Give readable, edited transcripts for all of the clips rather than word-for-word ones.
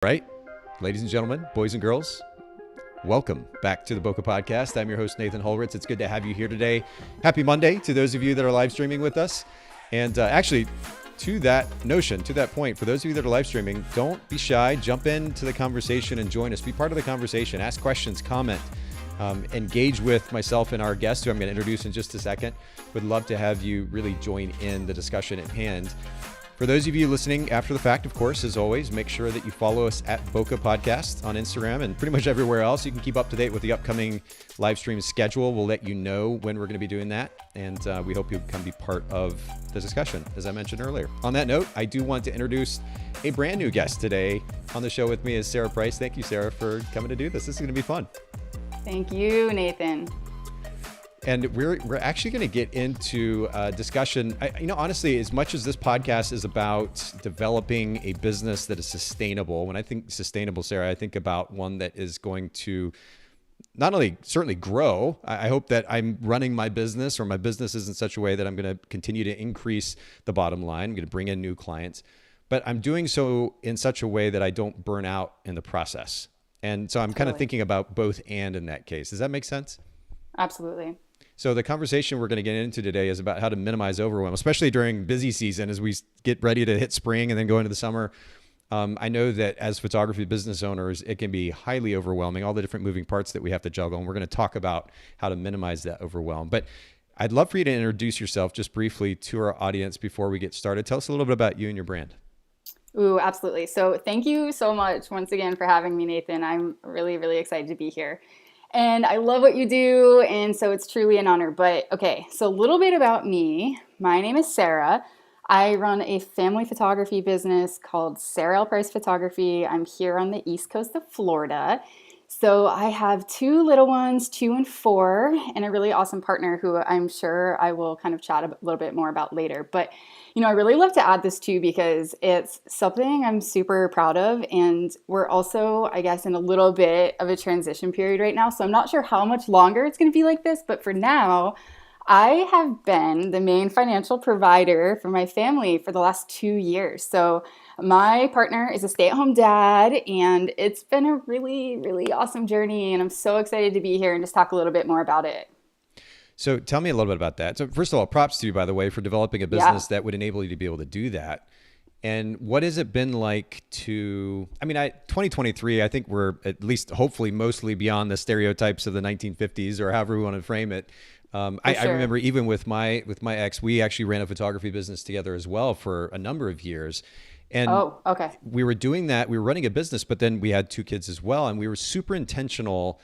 Right, ladies and gentlemen, boys and girls, welcome back to the Boca Podcast. I'm your host, Nathan Holritz. It's good to have you here today. Happy Monday to those of you that are live streaming with us. And actually, to that point, for those of you that are live streaming, don't be shy. Jump into the conversation and join us. Be part of the conversation. Ask questions, comment, engage with myself and our guest, who I'm going to introduce in just a second. Would love to have you really join in the discussion at hand. For those of you listening after the fact, of course, as always, make sure that you follow us at Boca Podcast on Instagram and pretty much everywhere else. You can keep up to date with the upcoming live stream schedule. We'll let you know when we're going to be doing that. And we hope you can be part of the discussion, as I mentioned earlier. On that note, I do want to introduce a brand new guest today on the show with me is Sara Price. Thank you, Sara, for coming to do this. This is going to be fun. Thank you, Nathan. And we're actually going to get into a discussion. Honestly, as much as this podcast is about developing a business that is sustainable, when I think sustainable, Sara, I think about one that is going to not only certainly grow. I hope that I'm running my business, or my business is in such a way that I'm going to continue to increase the bottom line. I'm going to bring in new clients, but I'm doing so in such a way that I don't burn out in the process. And so I'm kind of thinking about both and in that case. Does that make sense? Absolutely. So the conversation we're going to get into today is about how to minimize overwhelm, especially during busy season as we get ready to hit spring and then go into the summer. I know that as photography business owners, it can be highly overwhelming, all the different moving parts that we have to juggle. And we're going to talk about how to minimize that overwhelm. But I'd love for you to introduce yourself just briefly to our audience before we get started. Tell us a little bit about you and your brand. Ooh, absolutely. So thank you so much once again for having me, Nathan. I'm really, really excited to be here. And I love what you do, and so it's truly an honor. But okay, so a little bit about me. My name is Sara. I run a family photography business called Sara Price Photography. I'm here on the East Coast of Florida. So I have two little ones, 2 and 4, and a really awesome partner who I'm sure I will kind of chat a little bit more about later. But I really love to add this too because it's something I'm super proud of. And we're also, I guess, in a little bit of a transition period right now. So I'm not sure how much longer it's going to be like this. But for now, I have been the main financial provider for my family for the last 2 years. So my partner is a stay-at-home dad, and it's been a really, really awesome journey. And I'm so excited to be here and just talk a little bit more about it. So tell me a little bit about that. So first of all, props to you, by the way, for developing a business that would enable you to be able to do that. And what has it been like to, 2023, I think we're at least hopefully mostly beyond the stereotypes of the 1950s or however we want to frame it. I remember even with my ex, we actually ran a photography business together as well for a number of years. And we were doing that. We were running a business, but then we had 2 kids as well. And we were super intentional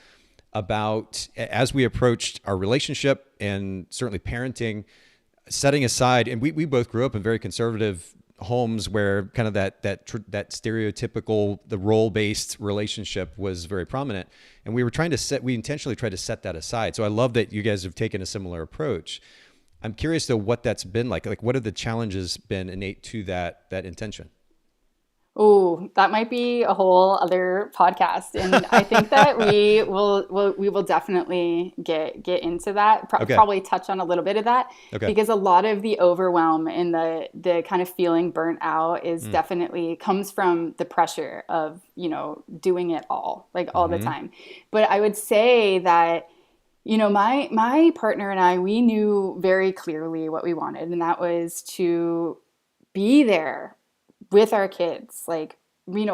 about, as we approached our relationship and certainly parenting, setting aside, and we both grew up in very conservative homes where kind of that stereotypical, the role-based relationship was very prominent. And we intentionally tried to set that aside. So I love that you guys have taken a similar approach. I'm curious though, what that's been like what have the challenges been innate to that intention? Oh, that might be a whole other podcast, and I think that we will definitely get into that. Probably touch on a little bit of that because a lot of the overwhelm and the kind of feeling burnt out is definitely comes from the pressure of doing it all all the time. But I would say that my partner and I, we knew very clearly what we wanted, and that was to be there with our kids,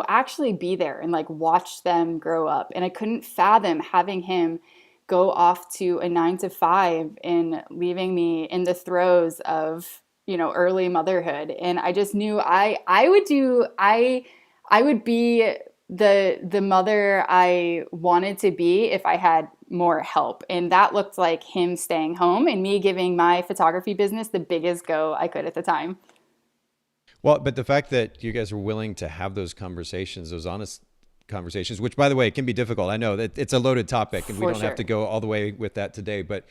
actually be there and watch them grow up. And I couldn't fathom having him go off to a 9 to 5 and leaving me in the throes of, early motherhood. And I just knew I would be the mother I wanted to be if I had more help. And that looked like him staying home and me giving my photography business the biggest go I could at the time. Well, but the fact that you guys are willing to have those conversations, those honest conversations, which by the way, can be difficult. I know that it's a loaded topic and we don't have to go all the way with that today, but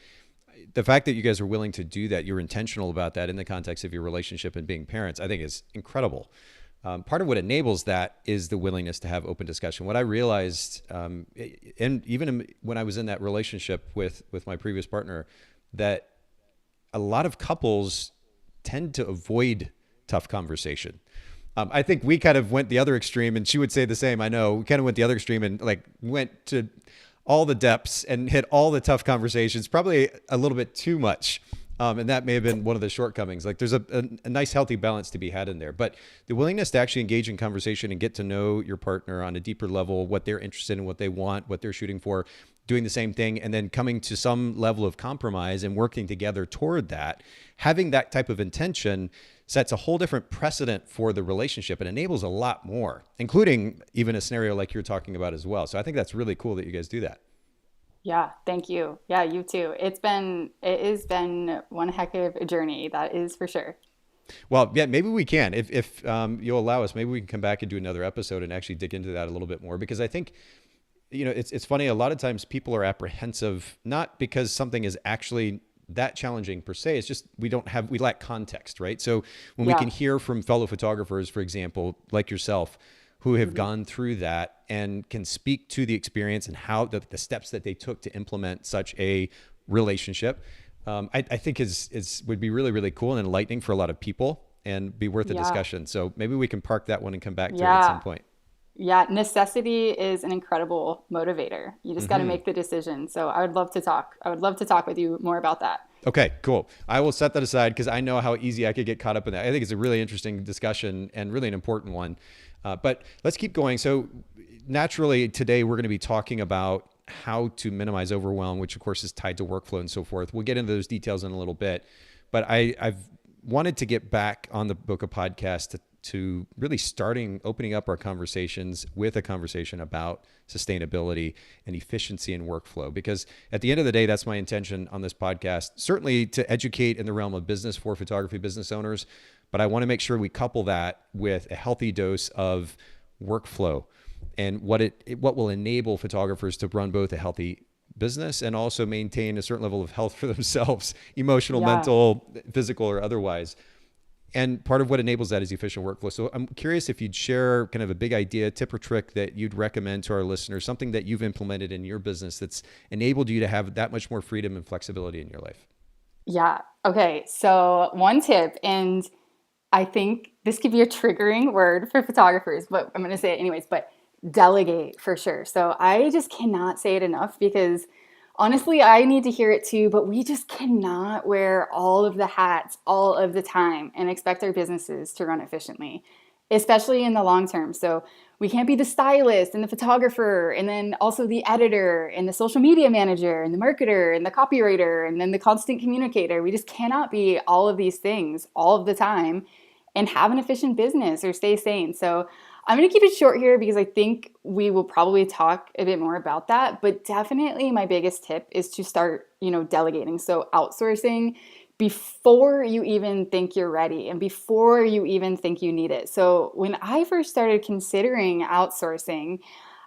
the fact that you guys are willing to do that, you're intentional about that in the context of your relationship and being parents, I think is incredible. Part of what enables that is the willingness to have open discussion. What I realized, and even when I was in that relationship with my previous partner, that a lot of couples tend to avoid tough conversation. I think we kind of went the other extreme, and she would say the same. I know we kind of went the other extreme and like went to all the depths and hit all the tough conversations, probably a little bit too much. And that may have been one of the shortcomings. Like there's a nice healthy balance to be had in there, but the willingness to actually engage in conversation and get to know your partner on a deeper level, what they're interested in, what they want, what they're shooting for, doing the same thing, and then coming to some level of compromise and working together toward that, having that type of intention sets a whole different precedent for the relationship and enables a lot more, including even a scenario like you're talking about as well. So I think that's really cool that you guys do that. Yeah, thank you. Yeah, you too. It has been one heck of a journey, that is for sure. Well, yeah, maybe we can, if you'll allow us, maybe we can come back and do another episode and actually dig into that a little bit more, because I think, it's funny. A lot of times people are apprehensive, not because something is actually that challenging per se. It's just we lack context, right? So when we Yeah. can hear from fellow photographers, for example, like yourself, who have gone through that and can speak to the experience and how the steps that they took to implement such a relationship, I think is would be really, really cool and enlightening for a lot of people and be worth a Yeah. discussion. So maybe we can park that one and come back to it at some Yeah. point. Yeah, necessity is an incredible motivator. You just got to make the decision. So I would love to talk. I would love to talk with you more about that. Okay, cool. I will set that aside because I know how easy I could get caught up in that. I think it's a really interesting discussion and really an important one. But let's keep going. So naturally, today we're going to be talking about how to minimize overwhelm, which of course is tied to workflow and so forth. We'll get into those details in a little bit. But I've wanted to get back on the Book of Podcast to really opening up our conversations with a conversation about sustainability and efficiency and workflow. Because at the end of the day, that's my intention on this podcast, certainly to educate in the realm of business for photography business owners. But I want to make sure we couple that with a healthy dose of workflow and what will enable photographers to run both a healthy business and also maintain a certain level of health for themselves, emotional, Yeah. mental, physical, or otherwise. And part of what enables that is efficient workflow. So I'm curious if you'd share kind of a big idea, tip or trick that you'd recommend to our listeners, something that you've implemented in your business that's enabled you to have that much more freedom and flexibility in your life. Yeah. Okay. So one tip, and I think this could be a triggering word for photographers, but I'm going to say it anyways, but delegate for sure. So I just cannot say it enough because honestly, I need to hear it too, but we just cannot wear all of the hats all of the time and expect our businesses to run efficiently, especially in the long term. So we can't be the stylist and the photographer and then also the editor and the social media manager and the marketer and the copywriter and then the constant communicator. We just cannot be all of these things all of the time and have an efficient business or stay sane. So I'm going to keep it short here because I think we will probably talk a bit more about that, but definitely my biggest tip is to start, delegating. So outsourcing before you even think you're ready and before you even think you need it. So when I first started considering outsourcing,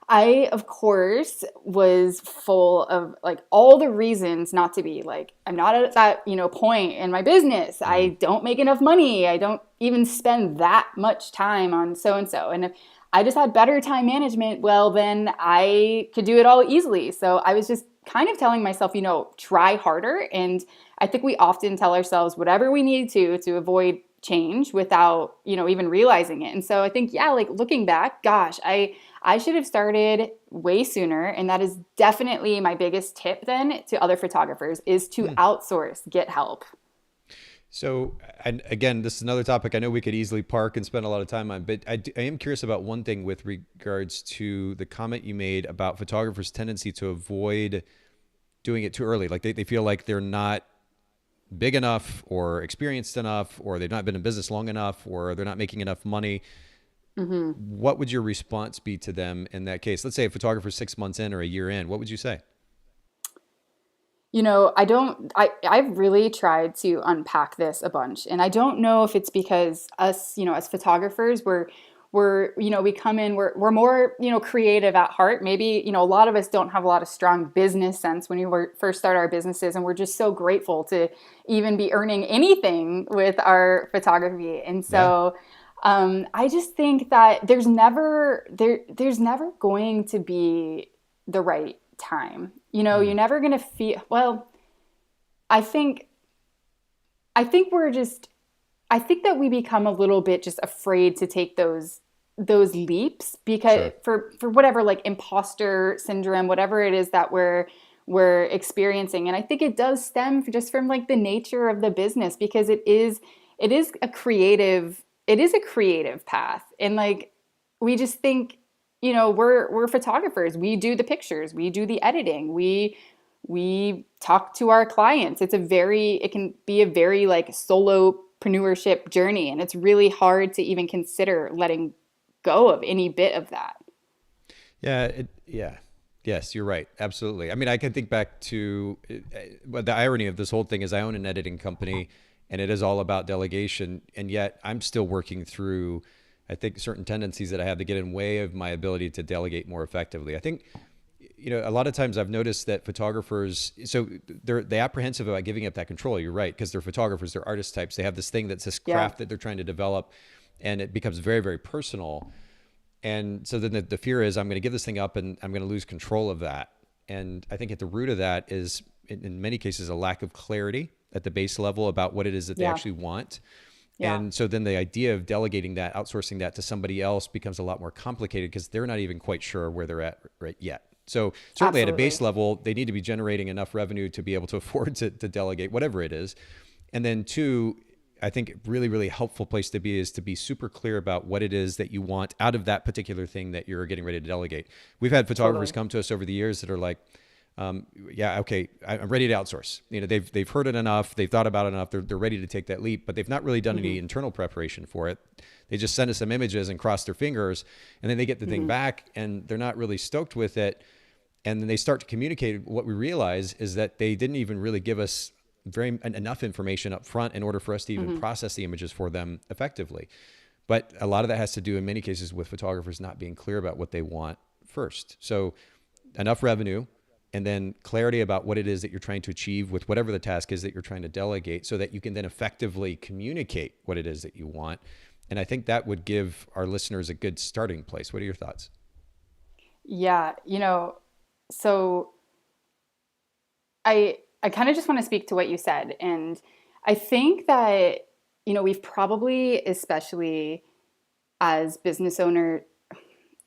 I, of course, was full of like all the reasons not to be like, I'm not at that, point in my business. I Mm. don't make enough money. I don't even spend that much time on so and so. And if I just had better time management, well, then I could do it all easily. So I was just kind of telling myself, try harder. And I think we often tell ourselves whatever we need to avoid change without, even realizing it. And so I think, yeah, like looking back, gosh, I should have started way sooner. And that is definitely my biggest tip then to other photographers is to outsource, get help. So, and again, this is another topic I know we could easily park and spend a lot of time on, but I am curious about one thing with regards to the comment you made about photographers' tendency to avoid doing it too early. Like they feel like they're not big enough or experienced enough, or they've not been in business long enough, or they're not making enough money. What would your response be to them in that case? Let's say a photographer 6 months in or a year in, what would you say? I've really tried to unpack this a bunch. And I don't know if it's because us, as photographers, we come in, we're more, creative at heart. Maybe, a lot of us don't have a lot of strong business sense when first start our businesses. And we're just so grateful to even be earning anything with our photography. And Yeah. so, I just think that there's never going to be the right time. You're Mm. never going to. I think, I think we're just I think that we become a little bit just afraid to take those leaps because Sure. for whatever, like imposter syndrome, whatever it is that we're experiencing. And I think it does stem just from like the nature of the business, because it is a creative path. And like we just think, we're photographers. We do the pictures, we do the editing, we talk to our clients. It can be a very like solopreneurship journey, and it's really hard to even consider letting go of any bit of that. Yeah. Yeah. Yes, you're right. Absolutely. I mean, I can think back to but the irony of this whole thing is I own an editing company and it is all about delegation. And yet I'm still working through, I think, certain tendencies that I have to get in way of my ability to delegate more effectively. I think, a lot of times I've noticed that photographers, so they apprehensive about giving up that control. You're right, because they're photographers, they're artist types. They have this thing that's this Yeah, craft that they're trying to develop, and it becomes very, very personal. And so then the fear is I'm going to give this thing up and I'm going to lose control of that. And I think at the root of that is, in many cases, a lack of clarity at the base level about what it is that they yeah, actually want. yeah, And so then the idea of delegating that, outsourcing that to somebody else becomes a lot more complicated because they're not even quite sure where they're at right yet. So certainly at a base absolutely. level, they need to be generating enough revenue to be able to afford to delegate whatever it is. And then two, I think really, really helpful place to be is to be super clear about what it is that you want out of that particular thing that you're getting ready to delegate. We've had photographers Totally. come to us over the years that are like, yeah, okay, I'm ready to outsource. They've heard it enough, they've thought about it enough, they're ready to take that leap, but they've not really done Hmm. any internal preparation for it. They just send us some images and cross their fingers, and then they get the thing Hmm. back, and they're not really stoked with it. And then they start to communicate. What we realize is that they didn't even really give us enough information up front in order for us to even Hmm. process the images for them effectively. But a lot of that has to do in many cases with photographers not being clear about what they want first. So enough revenue, and then clarity about what it is that you're trying to achieve with whatever the task is that you're trying to delegate, so that you can then effectively communicate what it is that you want. And I think that would give our listeners a good starting place. What are your thoughts? Yeah, so I kind of just want to speak to what you said. And I think that, we've probably, especially as business owners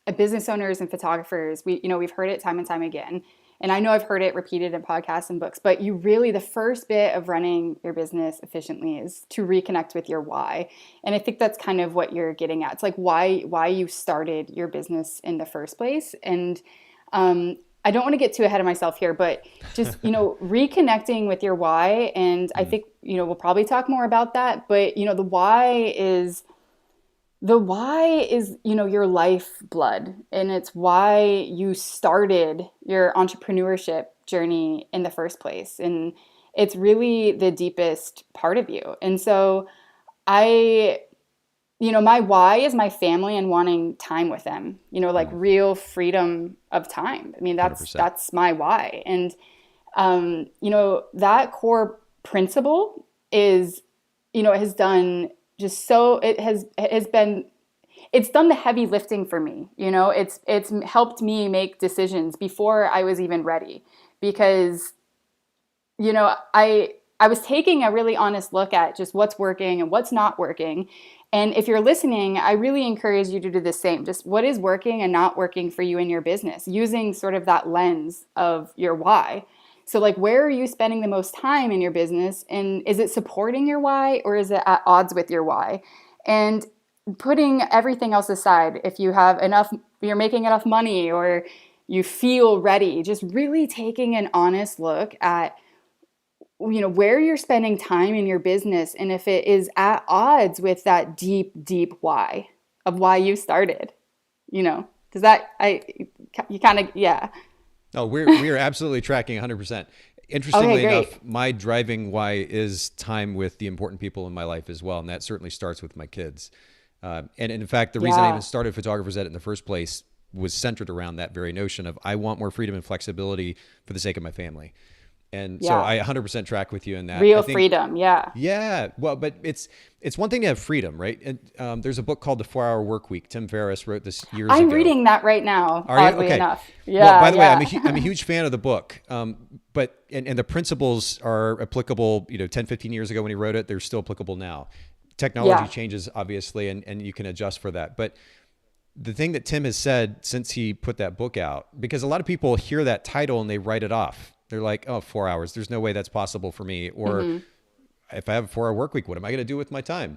and photographers, we've heard it time and time again. And I know I've heard it repeated in podcasts and books, but the first bit of running your business efficiently is to reconnect with your why. And I think that's kind of what you're getting at. It's like why you started your business in the first place. And I don't want to get too ahead of myself here, but just, reconnecting with your why. And I Mm, think, we'll probably talk more about that, but the why is your lifeblood, and it's why you started your entrepreneurship journey in the first place, and it's really the deepest part of you. And so I my why is my family and wanting time with them, like mm, real freedom of time. I mean, that's 100%. that's my why. And that core principle is, it has done just so it has been it's done the heavy lifting for me. It's helped me make decisions before I was even ready, because I was taking a really honest look at just what's working and what's not working. And if you're listening, I really encourage you to do the same. Just what is working and not working for you in your business, using sort of that lens of your why. So, like, where are you spending the most time in your business? And is it supporting your why, or is it at odds with your why? And putting everything else aside, if you're making enough money, or you feel ready, just really taking an honest look at where you're spending time in your business, and if it is at odds with that deep deep why of why you started. Does that I you kind of yeah. No, we are absolutely tracking 100%. Okay, Interestingly great. enough, my driving why is time with the important people in my life as well, and that certainly starts with my kids. And in fact, the reason I even Yeah, started Photographers Ed in the first place was centered around that very notion of I want more freedom and flexibility for the sake of my family. And so yeah, I 100% track with you in that. I real think, freedom, yeah. yeah, well, but it's one thing to have freedom, right? And there's a book called The 4 Hour Work Week. Tim Ferriss wrote this years I'm ago. reading that right now, Are you oddly okay? enough. Well, Yeah, by the way, yeah. I'm a huge fan of the book. But the principles are applicable. 10, 15 years ago when he wrote it, they're still applicable now. technology Yeah. changes obviously, and you can adjust for that. But the thing that Tim has said since he put that book out, because a lot of people hear that title and they write it off. They're like, oh, 4 hours. There's no way that's possible for me. Or Hmm. if I have a 4 hour work week, what am I going to do with my time?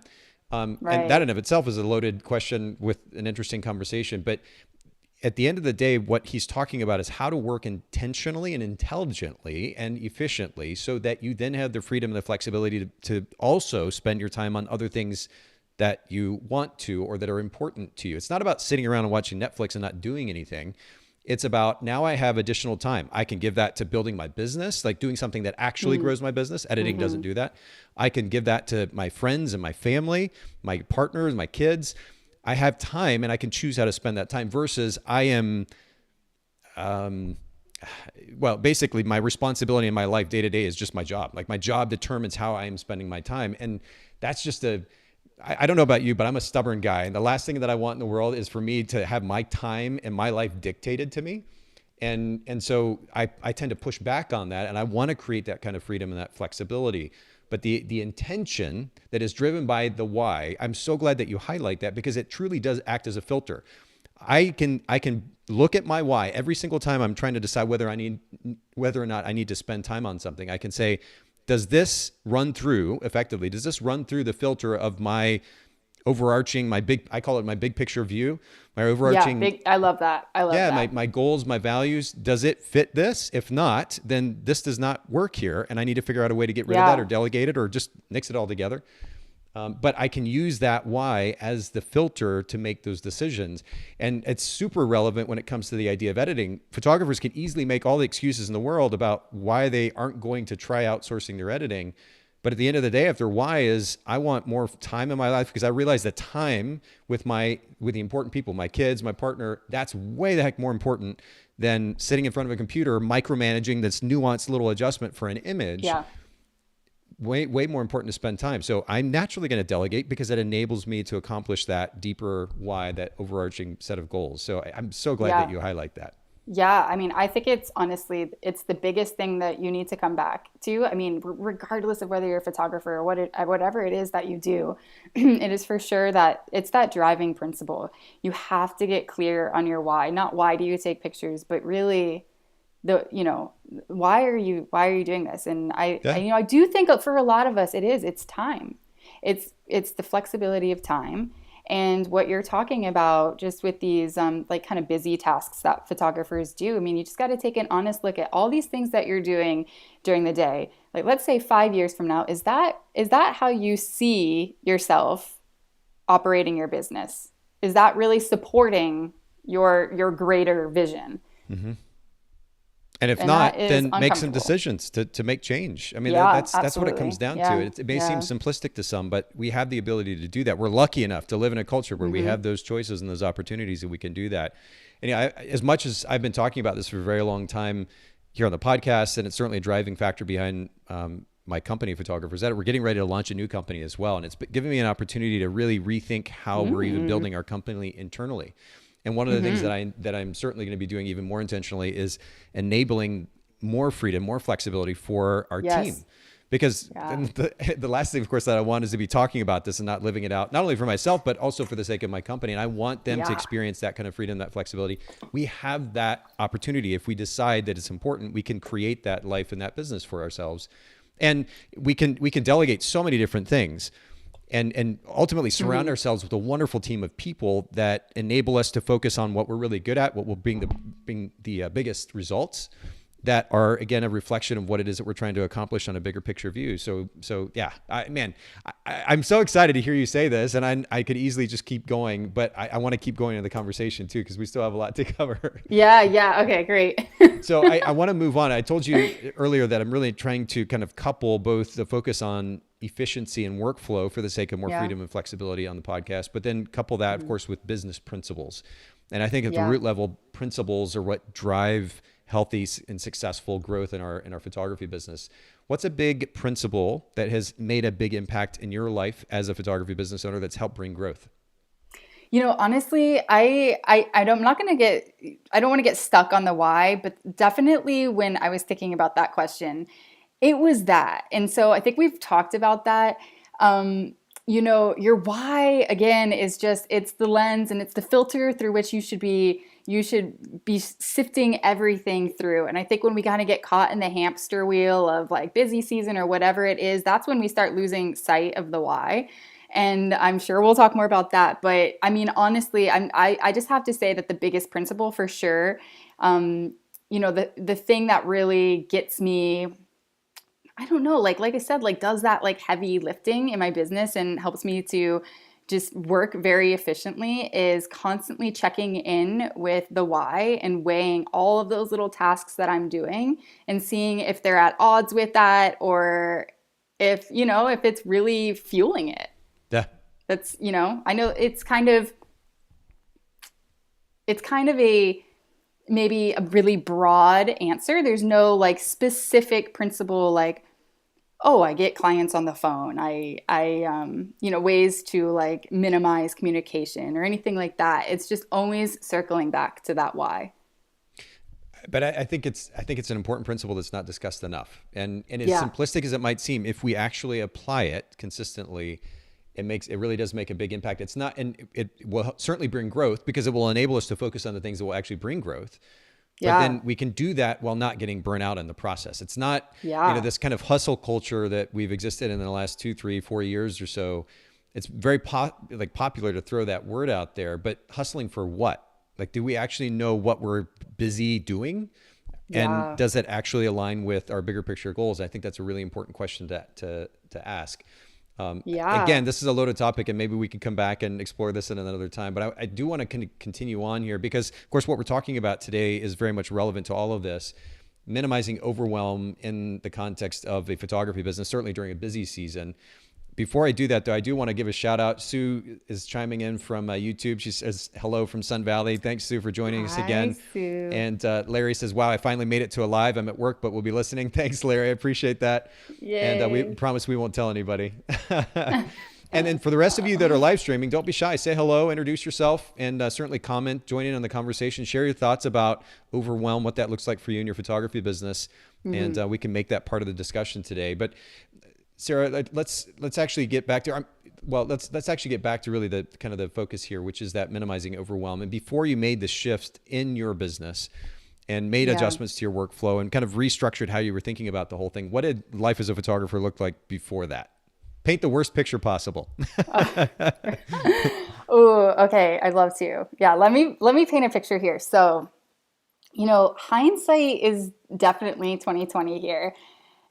And that Right. in of itself is a loaded question with an interesting conversation. But at the end of the day, what he's talking about is how to work intentionally and intelligently and efficiently so that you then have the freedom and the flexibility to also spend your time on other things that you want to or that are important to you. It's not about sitting around and watching Netflix and not doing anything. It's about now I have additional time. I can give that to building my business, like doing something that actually Mm-hmm. grows my business. Editing doesn't Mm-hmm. do that. I can give that to my friends and my family, my partners, my kids. I have time and I can choose how to spend that time versus I am, um, well, basically my responsibility in my life day to day is just my job. Like my job determines how I am spending my time. And that's just I don't know about you, but I'm a stubborn guy. And the last thing that I want in the world is for me to have my time and my life dictated to me. And so I tend to push back on that. And I want to create that kind of freedom and that flexibility. But the intention that is driven by the why, I'm so glad that you highlight that because it truly does act as a filter. I can look at my why every single time I'm trying to decide whether or not I need to spend time on something. I can say, does this run through effectively? Does this run through the filter of my overarching, my big, I call it my big picture view, my Yeah. overarching, Big. I love that. I love yeah, that. my goals, my values. Does it fit this? If not, then this does not work here. And I need to figure out a way to get rid of that or Yeah. delegate it or just mix it all together. But I can use that why as the filter to make those decisions. And it's super relevant when it comes to the idea of editing. Photographers can easily make all the excuses in the world about why they aren't going to try outsourcing their editing. But at the end of the day, if their why is, I want more time in my life because I realize that time with with the important people, my kids, my partner, that's way the heck more important than sitting in front of a computer micromanaging this nuanced little adjustment for an image. Yeah. Way more important to spend time. So I'm naturally going to delegate because it enables me to accomplish that deeper why, that overarching set of goals. So I'm so glad that Yeah. you highlight that. Yeah, I mean, I think it's honestly, it's the biggest thing that you need to come back to. I mean, regardless of whether you're a photographer or whatever it is that you do, it is for sure that it's that driving principle. You have to get clear on your why. Not why do you take pictures, but really why are you doing this? And Yeah. I do think for a lot of us, it's time. It's the flexibility of time. And what you're talking about just with these like kind of busy tasks that photographers do, I mean, you just got to take an honest look at all these things that you're doing during the day. Like let's say 5 years from now, is that how you see yourself operating your business? Is that really supporting your greater vision? Mm-hmm. And if And that not, is then make some uncomfortable. decisions to make change. I mean, Yeah, that's what it comes absolutely. down to. Yeah, It may seem yeah. simplistic to some, but we have the ability to do that. We're lucky enough to live in a culture where we Hmm. have those choices and those opportunities that we can do that. And as much as I've been talking about this for a very long time here on the podcast, and it's certainly a driving factor behind my company, Photographers Edit, we're getting ready to launch a new company as well. And it's giving me an opportunity to really rethink how we're even Mm. building our company internally. And one of the things Hmm. that I'm certainly going to be doing even more intentionally is enabling more freedom, more flexibility for our team. Yes. Because Yeah. the last thing, of course, that I want is to be talking about this and not living it out, not only for myself, but also for the sake of my company. And I want them to Yeah. experience that kind of freedom, that flexibility. We have that opportunity. If we decide that it's important, we can create that life and that business for ourselves. And we can delegate so many different things and ultimately surround Hmm. ourselves with a wonderful team of people that enable us to focus on what we're really good at, what will bring the biggest results that are again a reflection of what it is that we're trying to accomplish on a bigger picture view. So yeah, I'm so excited to hear you say this, and I could easily just keep going, but I want to keep going in the conversation too because we still have a lot to cover. Yeah, yeah. Okay, great. So I want to move on. I told you earlier that I'm really trying to kind of couple both the focus on efficiency and workflow for the sake of more Yeah. freedom and flexibility on the podcast, but then couple that, of Mhm. course, with business principles. And I think at the Yeah. root level, principles are what drive healthy and successful growth in our photography business. What's a big principle that has made a big impact in your life as a photography business owner that's helped bring growth? Honestly, I'm not gonna I don't want to get stuck on the why, but definitely when I was thinking about that question, it was that. And so I think we've talked about that. Um, your why again is just, it's the lens and it's the filter through which you should be sifting everything through. And I think when we kind of get caught in the hamster wheel of like busy season or whatever it is, that's when we start losing sight of the why. And I'm sure we'll talk more about that. But I mean, honestly, I just have to say that the biggest principle for sure, the thing that really gets me, I don't know, like I said, like does that like heavy lifting in my business and helps me to just work very efficiently, is constantly checking in with the why and weighing all of those little tasks that I'm doing and seeing if they're at odds with that, or if it's really fueling it. Yeah. I know it's kind of a maybe a really broad answer. There's no like specific principle like, oh, I get clients on the phone. Ways to like minimize communication or anything like that. It's just always circling back to that why. But I think it's an important principle that's not discussed enough. And as Yeah. simplistic as it might seem, if we actually apply it consistently, it really does make a big impact. It's not, and it will certainly bring growth because it will enable us to focus on the things that will actually bring growth. But Yeah. then we can do that while not getting burnt out in the process. It's not, Yeah. this kind of hustle culture that we've existed in the last 2, 3, 4 years or so. It's very popular to throw that word out there, but hustling for what? Like, do we actually know what we're busy doing? And Yeah. does that actually align with our bigger picture goals? I think that's a really important question to ask. Yeah. Again, this is a loaded topic, and maybe we can come back and explore this in another time. But I do want to continue on here because, of course, what we're talking about today is very much relevant to all of this. Minimizing overwhelm in the context of a photography business, certainly during a busy season. Before I do that, though, I do want to give a shout out. Sue is chiming in from YouTube. She says hello from Sun Valley. Thanks, Sue, for joining us Hi, again. Sue. And Larry says, wow, I finally made it to a live. I'm at work, but we'll be listening. Thanks, Larry. I appreciate that. And we Yay. promise we won't tell anybody. And then for the rest of you that are live streaming, don't be shy. Say hello, introduce yourself, and certainly comment, join in on the conversation. Share your thoughts about Overwhelm, what that looks like for you in your photography business. And we can make that part of the discussion today. But Sara, let's actually get back to let's actually get back to really the kind of the focus here, which is that minimizing overwhelm. And before you made the shift in your business and made Yeah. adjustments to your workflow and kind of restructured how you were thinking about the whole thing, what did life as a photographer look like before that? Paint the worst picture possible. Oh, okay. I'd love to. Yeah, let me paint a picture here. So, hindsight is definitely 2020 here.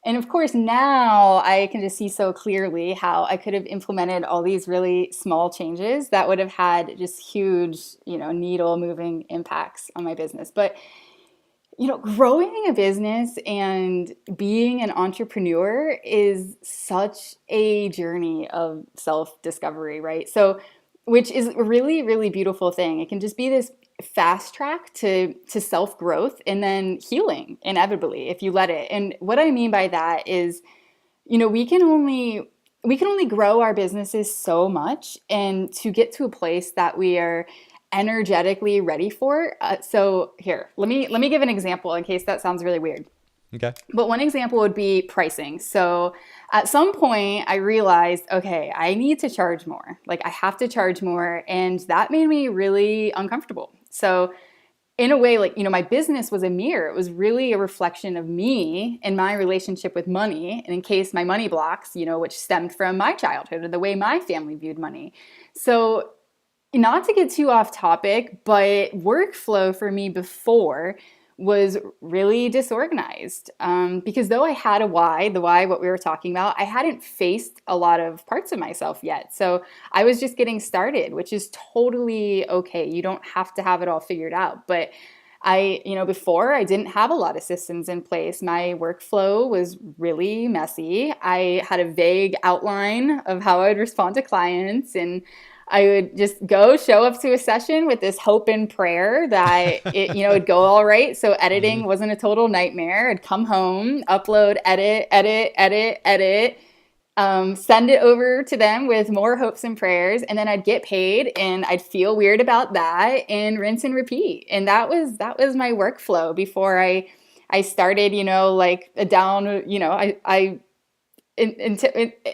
And of course, now I can just see so clearly how I could have implemented all these really small changes that would have had just huge, needle moving impacts on my business. But, growing a business and being an entrepreneur is such a journey of self discovery, right? So, which is a really, really beautiful thing. It can just be this fast track to self growth and then healing inevitably if you let it. And what I mean by that is, we can only grow our businesses so much, and to get to a place that we are energetically ready for. So here, let me give an example in case that sounds really weird. Okay. But one example would be pricing. So at some point, I realized, okay, I need to charge more. Like I have to charge more. And that made me really uncomfortable. So, in a way, like, my business was a mirror. It was really a reflection of me and my relationship with money. And in case my money blocks, which stemmed from my childhood or the way my family viewed money. So, not to get too off topic, but workflow for me before was really disorganized, because though I had a why, the why, what we were talking about, I hadn't faced a lot of parts of myself yet. So I was just getting started, which is totally okay. You don't have to have it all figured out. But before I didn't have a lot of systems in place. My workflow was really messy. I had a vague outline of how I would respond to clients, and I would just go show up to a session with this hope and prayer that it'd go all right. So editing wasn't a total nightmare. I'd come home, upload, edit, send it over to them with more hopes and prayers, and then I'd get paid, and I'd feel weird about that, and rinse and repeat. And that was my workflow before I started, like a down, I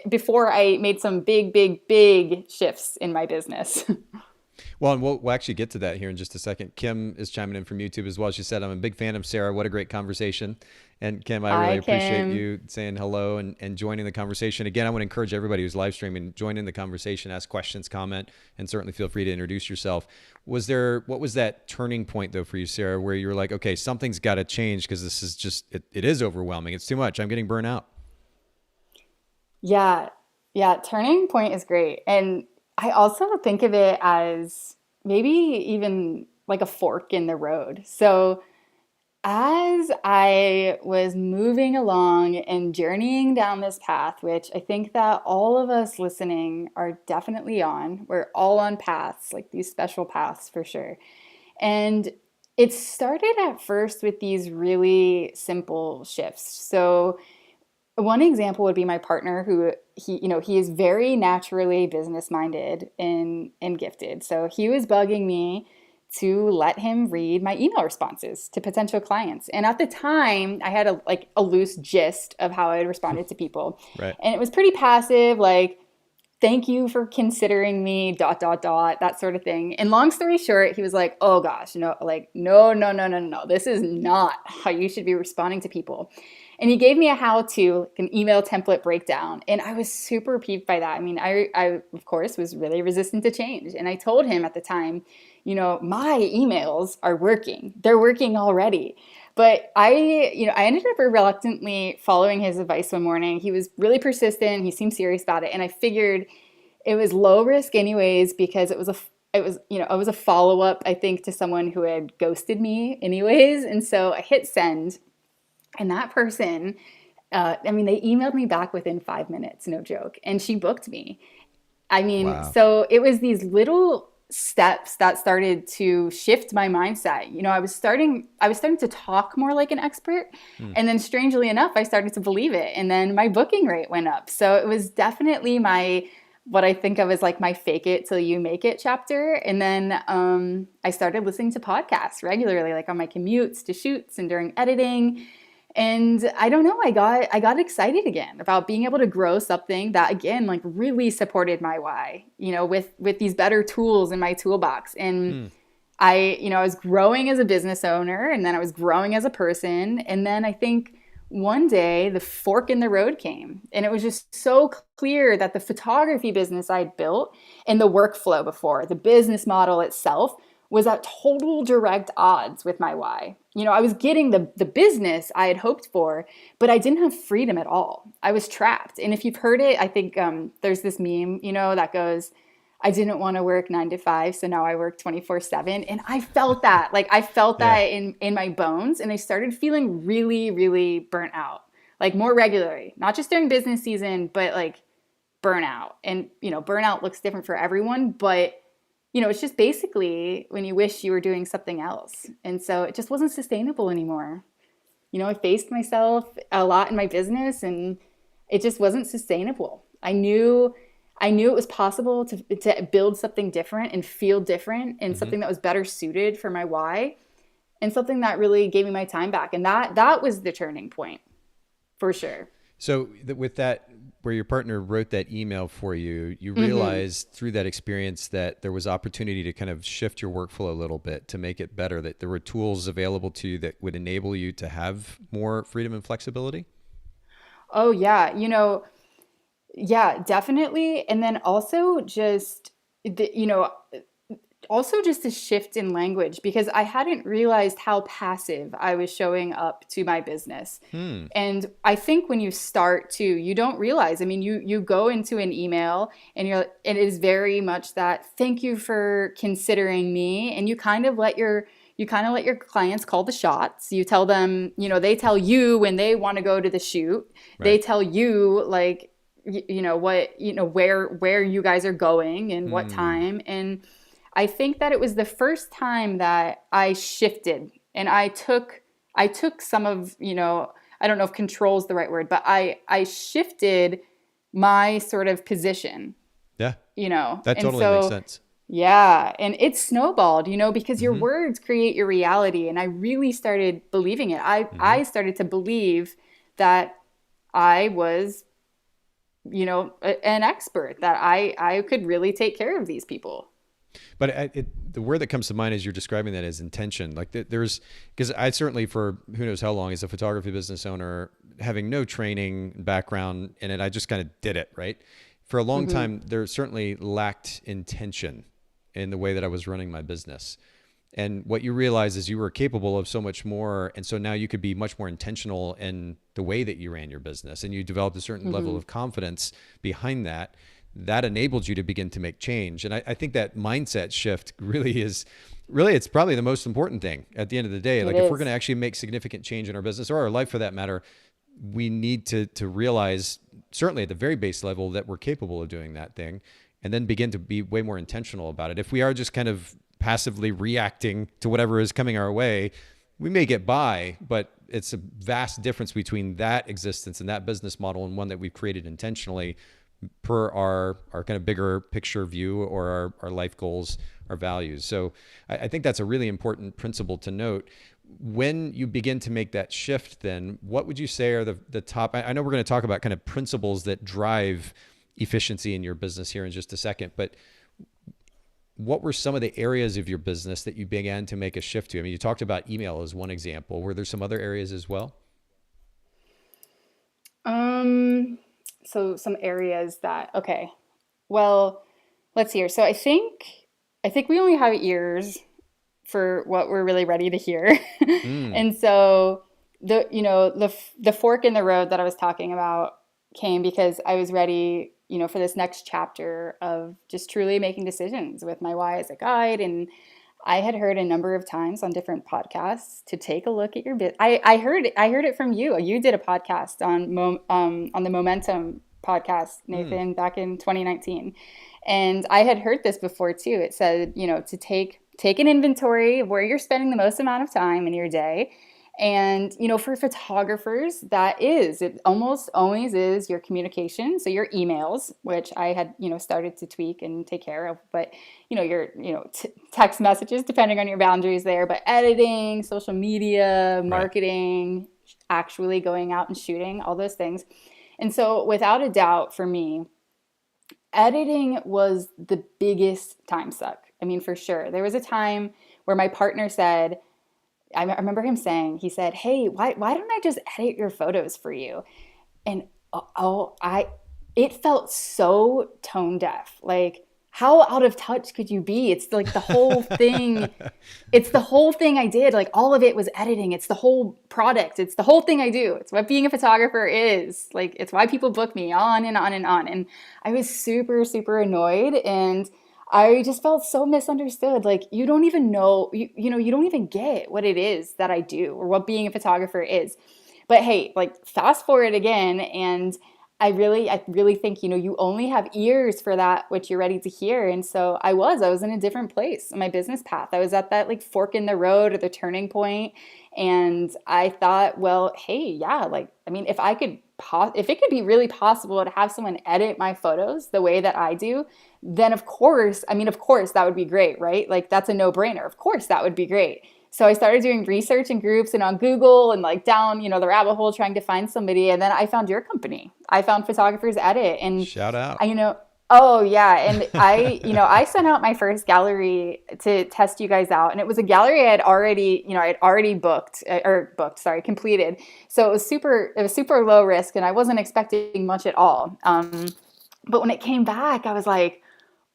before I made some big, big, big shifts in my business. Well, and we'll actually get to that here in just a second. Kim is chiming in from YouTube as well. She said, I'm a big fan of Sara. What a great conversation. And Kim, I really Hi, appreciate Kim. you saying hello and joining the conversation. Again, I want to encourage everybody who's live streaming, join in the conversation, ask questions, comment, and certainly feel free to introduce yourself. What was that turning point though for you, Sara, where you were like, okay, something's got to change because this is just, it is overwhelming. It's too much. I'm getting burnt out. Yeah, yeah, turning point is great. And I also think of it as maybe even like a fork in the road. So as I was moving along and journeying down this path, which I think that all of us listening are definitely on, we're all on paths, like these special paths for sure. And it started at first with these really simple shifts. So one example would be my partner who he is very naturally business minded and gifted. So he was bugging me to let him read my email responses to potential clients. And at the time, I had a loose gist of how I responded to people. Right. And it was pretty passive, like, thank you for considering me, dot, dot, dot, that sort of thing. And long story short, he was like, oh gosh, no, like, no, no, no, no, no. This is not how you should be responding to people. And he gave me a how-to, like an email template breakdown. And I was super peeved by that. I mean, I of course, was really resistant to change. And I told him at the time, my emails are working. They're working already. But I ended up reluctantly following his advice one morning. He was really persistent. He seemed serious about it. And I figured it was low risk anyways, because it was a follow-up, I think, to someone who had ghosted me anyways. And so I hit send. And that person, they emailed me back within 5 minutes, no joke. And she booked me. Wow. So it was these little steps that started to shift my mindset. I was starting to talk more like an expert. And then strangely enough, I started to believe it. And then my booking rate went up. So it was definitely what I think of as like my fake it till you make it chapter. And then I started listening to podcasts regularly, like on my commutes to shoots and during editing. And I don't know, I got excited again about being able to grow something that, again, like really supported my why, with these better tools in my toolbox. And I was growing as a business owner, and then I was growing as a person. And then I think one day the fork in the road came, and it was just so clear that the photography business I'd built and the workflow before, the business model itself, was at total direct odds with my why. I was getting the business I had hoped for, but I didn't have freedom at all. I was trapped. And if you've heard it, I think there's this meme, that goes, I didn't want to work 9 to 5, so now I work 24/7. And I felt that, that in my bones. And I started feeling really, really burnt out, like more regularly, not just during business season, but like burnout. And, burnout looks different for everyone, but it's just basically when you wish you were doing something else. And so it just wasn't sustainable anymore. I faced myself a lot in my business, and it just wasn't sustainable. I knew it was possible to build something different and feel different, and something that was better suited for my why, and something that really gave me my time back. And that was the turning point for sure. So with that, where your partner wrote that email for you, you realized through that experience that there was opportunity to kind of shift your workflow a little bit to make it better, that there were tools available to you that would enable you to have more freedom and flexibility? Oh yeah. Yeah, definitely. And then also just a shift in language, because I hadn't realized how passive I was showing up to my business. And I think when you start to, you don't realize, you go into an email and it is very much that, thank you for considering me. And you kind of let your clients call the shots. You tell them, they tell you when they want to go to the shoot. Right. They tell you like, where you guys are going and what time. And I think that it was the first time that I shifted, and I took some of, I don't know if control is the right word, but I shifted my sort of position. Yeah. That totally makes sense. Yeah. And it snowballed, because your words create your reality. And I really started believing it. I started to believe that I was an expert, that I could really take care of these people. But the word that comes to mind as you're describing that is intention. Like there's, because I certainly, for who knows how long as a photography business owner, having no training background in it, I just kind of did it, right? For a long time, there certainly lacked intention in the way that I was running my business. And what you realize is you were capable of so much more. And so now you could be much more intentional in the way that you ran your business. And you developed a certain level of confidence behind that. That enabled you to begin to make change. And I think that mindset shift it's probably the most important thing at the end of the day. Like if we're going to actually make significant change in our business or our life for that matter, we need to realize, certainly at the very base level, that we're capable of doing that thing, and then begin to be way more intentional about it. If we are just kind of passively reacting to whatever is coming our way, we may get by, but it's a vast difference between that existence and that business model and one that we've created intentionally per our kind of bigger picture view or our life goals, our values. So I think that's a really important principle to note. When you begin to make that shift, then what would you say are the top, I know we're going to talk about kind of principles that drive efficiency in your business here in just a second, but what were some of the areas of your business that you began to make a shift to? I mean, you talked about email as one example. Were there some other areas as well? So some areas that, okay, well, let's see here. So I think we only have ears for what we're really ready to hear. And so the fork in the road that I was talking about came because I was ready, for this next chapter of just truly making decisions with my why as a guide. And I had heard a number of times on different podcasts to take a look at your bit. I heard it from you. You did a podcast on the Momentum podcast, Nathan, back in 2019. And I had heard this before too. It said, to take an inventory of where you're spending the most amount of time in your day. And, for photographers, it almost always is your communication. So your emails, which I had, started to tweak and take care of, but, your, text messages, depending on your boundaries there, but editing, social media, marketing, actually going out and shooting, all those things. And so without a doubt for me, editing was the biggest time suck. I mean, for sure. There was a time where my partner said, I remember him saying, he said, "Hey, why don't I just edit your photos for you?" And it felt so tone deaf. Like, how out of touch could you be? It's like the whole thing. It's the whole thing I did. Like, all of it was editing. It's the whole product. It's the whole thing I do. It's what being a photographer is. Like, it's why people book me, on and on and on. And I was super, super annoyed, and I just felt so misunderstood. Like, you don't even know, you don't even get what it is that I do or what being a photographer is. But hey, like, fast forward again, and I really think, you only have ears for that which you're ready to hear. And so I was in a different place in my business path. I was at that like fork in the road or the turning point. And I thought, well, hey, yeah, like, I mean, if it could be really possible to have someone edit my photos the way that I do, then of course, that would be great, right? Like, that's a no-brainer. Of course, that would be great. So I started doing research in groups and on Google and like down, the rabbit hole trying to find somebody. And then I found your company. I found Photographers Edit. And shout out. Oh yeah. And I sent out my first gallery to test you guys out. And it was a gallery I had already completed. So it was super low risk, and I wasn't expecting much at all. But when it came back, I was like,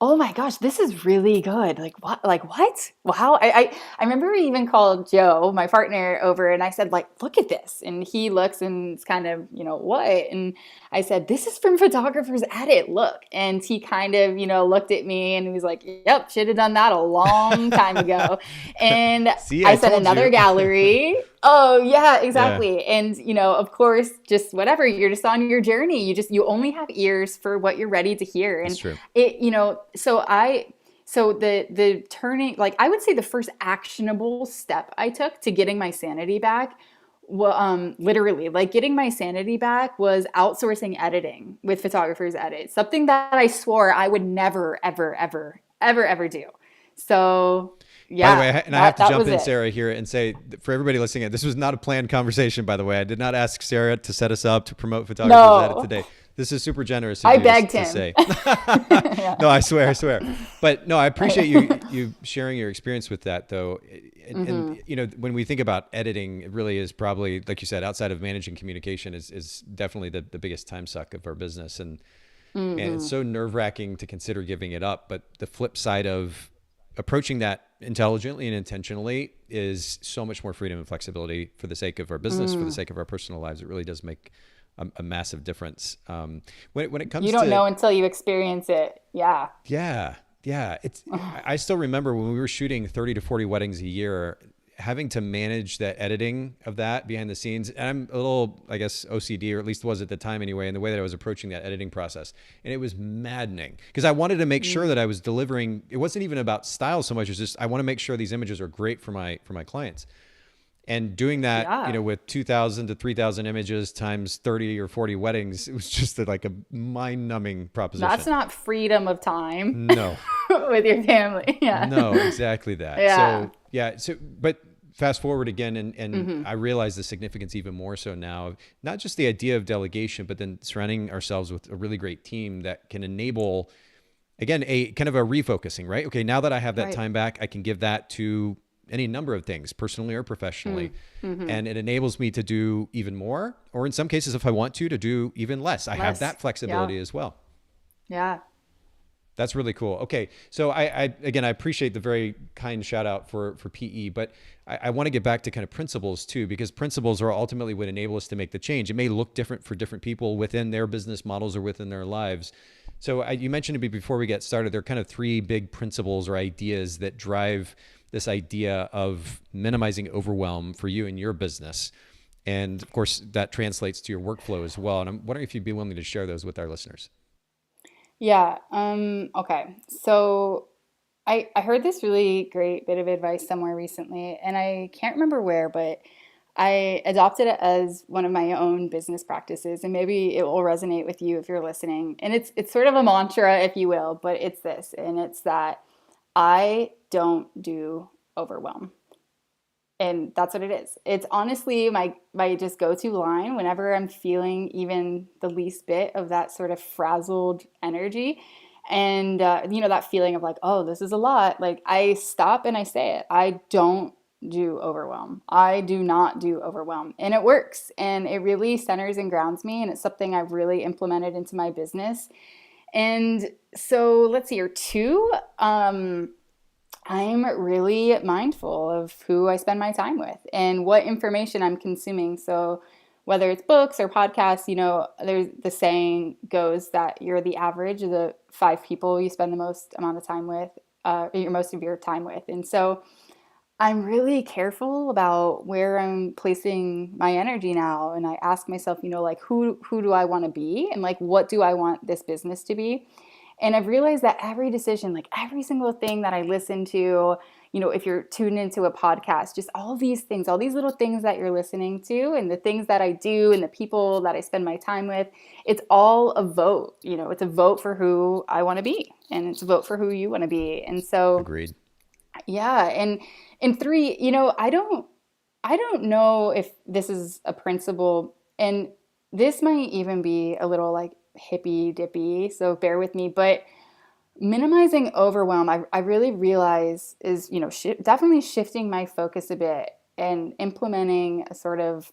oh my gosh, this is really good. Like, what? Wow. I remember we even called Joe, my partner, over, and I said, like, look at this. And he looks and it's kind of, what? And I said, this is from Photographers Edit, look. And he kind of, looked at me and he was like, yep, should have done that a long time ago. And See, I said, another gallery. Oh yeah, exactly. Yeah. And, of course, just whatever, you're just on your journey. You only have ears for what you're ready to hear. And that's true. So the turning, like, I would say the first actionable step I took to getting my sanity back, literally, like, getting my sanity back was outsourcing editing with Photographers Edit, something that I swore I would never, ever, ever, ever, ever do. So yeah. By the way, and I have to jump in, Sarah, here and say, for everybody listening, this was not a planned conversation, by the way. I did not ask Sarah to set us up to promote Photographers Edit today. This is super generous of I you begged to him. say. Yeah. No, I swear. But no, I appreciate you sharing your experience with that, though. And you know, when we think about editing, it really is probably, like you said, outside of managing communication, is definitely the biggest time suck of our business. And man, it's so nerve wracking to consider giving it up. But the flip side of approaching that intelligently and intentionally is so much more freedom and flexibility for the sake of our business, for the sake of our personal lives. It really does make a massive difference. When it comes You don't to, know until you experience it. Yeah. yeah, I still remember when we were shooting 30 to 40 weddings a year, having to manage that editing of that behind the scenes. And I'm a little, I guess, OCD, or at least was at the time anyway, in the way that I was approaching that editing process. And it was maddening because I wanted to make sure that I was delivering. It wasn't even about style so much as just, I want to make sure these images are great for my clients. And doing that, you Yeah. know, with 2,000 to 3,000 images times 30 or 40 weddings, it was just like a mind-numbing That's proposition. not freedom of time No, with your family. Yeah. no, exactly that. Yeah. So yeah, but fast forward again, and I realize the significance even more so now of not just the idea of delegation, but then surrounding ourselves with a really great team that can enable, again, a kind of a refocusing, right? Okay, now that I have that Right. time back, I can give that to any number of things, personally or professionally. And it enables me to do even more, or in some cases, if I want to do even less. I have Less. that Yeah. flexibility as well. Yeah. That's really cool. Okay. So I again, I appreciate the very kind shout out for PE, but I want to get back to kind of principles too, because principles are ultimately what enable us to make the change. It may look different for different people within their business models or within their lives. So you mentioned to me before we get started, there are kind of three big principles or ideas that drive this idea of minimizing overwhelm for you and your business. And of course, that translates to your workflow as well. And I'm wondering if you'd be willing to share those with our listeners. Yeah. Okay. So I heard this really great bit of advice somewhere recently, and I can't remember where, but I adopted it as one of my own business practices, and maybe it will resonate with you if you're listening. And it's sort of a mantra, if you will, but it's this, and it's that I don't do overwhelm. And that's what it is. It's honestly my just go-to line whenever I'm feeling even the least bit of that sort of frazzled energy. And you know, that feeling of like, oh, this is a lot. Like, I stop and I say it. I don't do overwhelm. I do not do overwhelm. And it works. And it really centers and grounds me. And it's something I've really implemented into my business. And so let's see here. Two, I'm really mindful of who I spend my time with and what information I'm consuming. So whether it's books or podcasts, you know, there's the saying goes that you're the average of the five people you spend the most amount of time with, your most of your time with. And so I'm really careful about where I'm placing my energy now. And I ask myself, you know, like who do I want to be? And like, what do I want this business to be? And I've realized that every decision, like every single thing that I listen to, you know, if you're tuned into a podcast, just all these things, all these little things that you're listening to and the things that I do and the people that I spend my time with, it's all a vote. You know, it's a vote for who I want to be and it's a vote for who you want to be. And so, Agreed. yeah. And three, you know, I don't know if this is a principle, and this might even be a little like hippy dippy, so bear with me, but minimizing overwhelm, I really realize is, you know, definitely shifting my focus a bit and implementing a sort of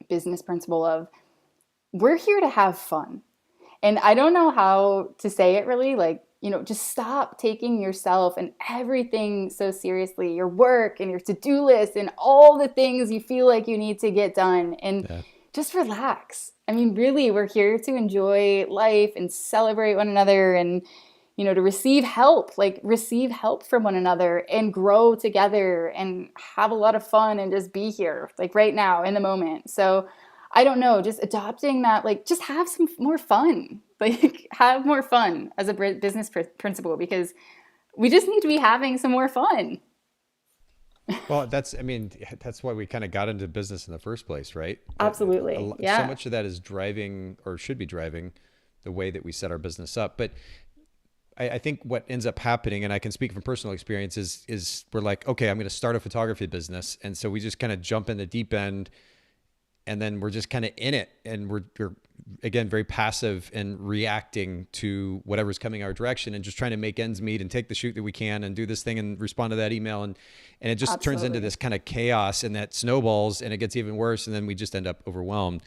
business principle of we're here to have fun. And I don't know how to say it really, like, you know, just stop taking yourself and everything so seriously, your work and your to-do list and all the things you feel like you need to get done, and Yeah. just relax. I mean, really, we're here to enjoy life and celebrate one another and, you know, to receive help from one another and grow together and have a lot of fun and just be here, like right now in the moment. So I don't know, just adopting that, like, just have some more fun, like, have more fun as a business principle, because we just need to be having some more fun. Well, I mean, that's why we kind of got into business in the first place, right? Absolutely. So Yeah. much of that is driving, or should be driving, the way that we set our business up. But I think what ends up happening, and I can speak from personal experience, is we're like, okay, I'm going to start a photography business. And so we just kind of jump in the deep end and then we're just kind of in it, and we're again very passive and reacting to whatever's coming our direction, and just trying to make ends meet and take the shoot that we can and do this thing and respond to that email, and it just turns into Absolutely. this kind of chaos, and that snowballs and it gets even worse, and then we just end up overwhelmed.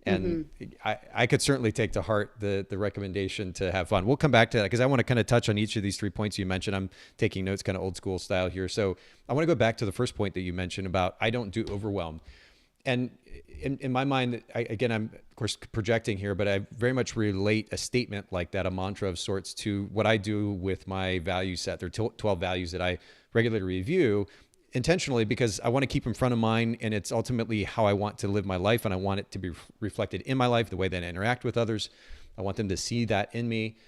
And I could certainly take to heart the recommendation to have fun. We'll come back to that because I want to kind of touch on each of these 3 points you mentioned. I'm taking notes kind of old school style here. So I want to go back to the first point that you mentioned about I don't do overwhelm. And in my mind, again, I'm of course projecting here, but I very much relate a statement like that, a mantra of sorts, to what I do with my value set. There are 12 values that I regularly review intentionally because I want to keep in front of mind, and it's ultimately how I want to live my life, and I want it to be reflected in my life, the way that I interact with others. I want them to see that in me.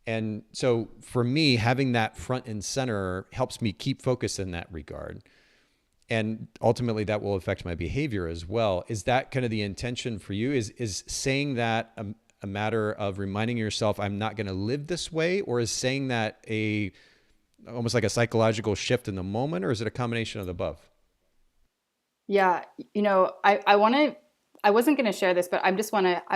And so for me, having that front and center helps me keep focus in that regard. And ultimately that will affect my behavior as well. Is that kind of the intention for you? Is saying that a matter of reminding yourself I'm not going to live this way, or is saying that almost like a psychological shift in the moment, or is it a combination of the above? Yeah, I wasn't going to share this, but I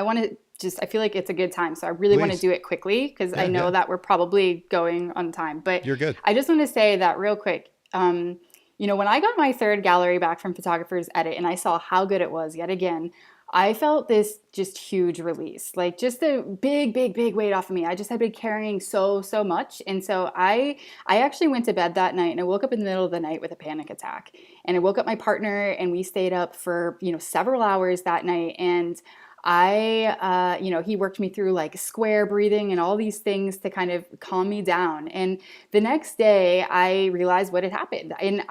want to just, I feel like it's a good time. So I really want to Please. do it quickly because I Yeah, know yeah. that we're probably going on time. But You're good. I just want to say that real quick. When I got my third gallery back from Photographer's Edit and I saw how good it was yet again, I felt this just huge release, like just a big, big, big weight off of me. I just had been carrying so much. And so I actually went to bed that night and I woke up in the middle of the night with a panic attack. And I woke up my partner and we stayed up for, several hours that night. And he worked me through like square breathing and all these things to kind of calm me down. And the next day I realized what had happened. And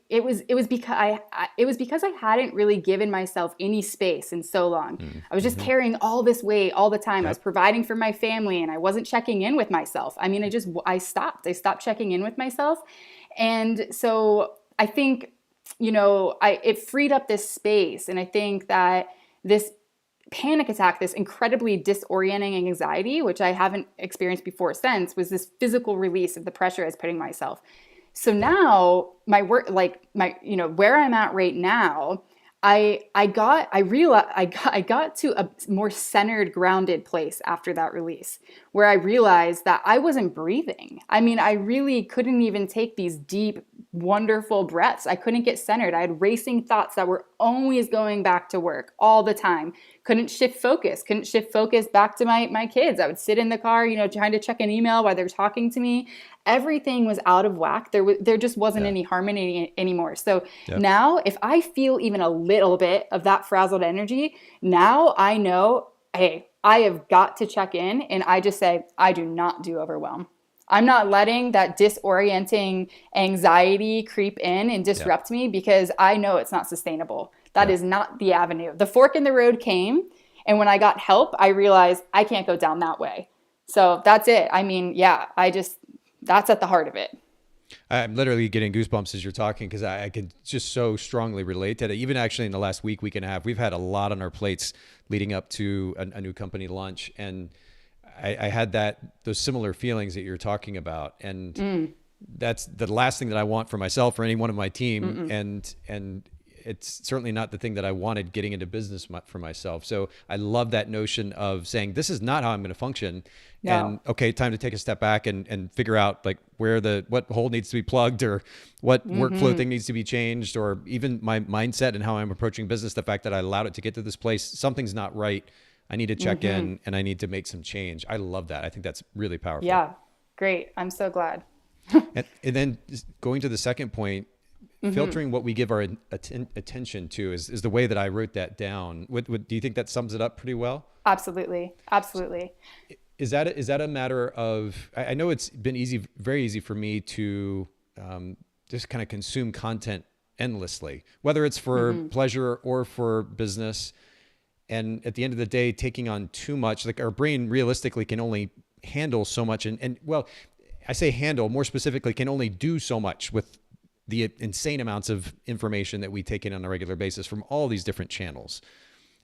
it was because I hadn't really given myself any space in so long. I was just Mm-hmm. carrying all this weight all the time. I was Yep. providing for my family and I wasn't checking in with myself. I mean, I stopped checking in with myself. And so I think, it freed up this space. And I think that this panic attack, this incredibly disorienting anxiety, which I haven't experienced before since, was this physical release of the pressure I was putting myself. So Yeah. now my work, like my, where I'm at right now, I got to a more centered, grounded place after that release where I realized that I wasn't breathing. I mean, I really couldn't even take these deep, wonderful breaths. I couldn't get centered. I had racing thoughts that were always going back to work all the time. Couldn't shift focus back to my kids. I would sit in the car, trying to check an email while they're talking to me. Everything was out of whack. There just wasn't Yeah. any harmony anymore. So Yep. now if I feel even a little bit of that frazzled energy, now I know, hey, I have got to check in, and I just say, I do not do overwhelm. I'm not letting that disorienting anxiety creep in and Yep. disrupt me because I know it's not sustainable. That Yep. is not the avenue. The fork in the road came, and when I got help, I realized I can't go down that way. So that's it. I mean, yeah, that's at the heart of it. I'm literally getting goosebumps as you're talking because I can just so strongly relate to that. Even actually in the last week and a half, we've had a lot on our plates leading up to a new company launch. And I had those similar feelings that you're talking about. And that's the last thing that I want for myself or any one of my team. And it's certainly not the thing that I wanted getting into business for myself. So I love that notion of saying, this is not how I'm going to function. And No. okay, time to take a step back and figure out like what hole needs to be plugged or what workflow thing needs to be changed, or even my mindset and how I'm approaching business. The fact that I allowed it to get to this place, something's not right. I need to check in and I need to make some change. I love that. I think that's really powerful. Yeah. Great. I'm so glad. And then going to the second point, filtering what we give our attention to is the way that I wrote that down. Do you think that sums it up pretty well? Absolutely. Absolutely. Is that a matter of, I know it's been very easy for me to just kind of consume content endlessly, whether it's for pleasure or for business. And at the end of the day, taking on too much, like our brain realistically can only handle so much. And well, I say handle, more specifically, can only do so much with the insane amounts of information that we take in on a regular basis from all these different channels.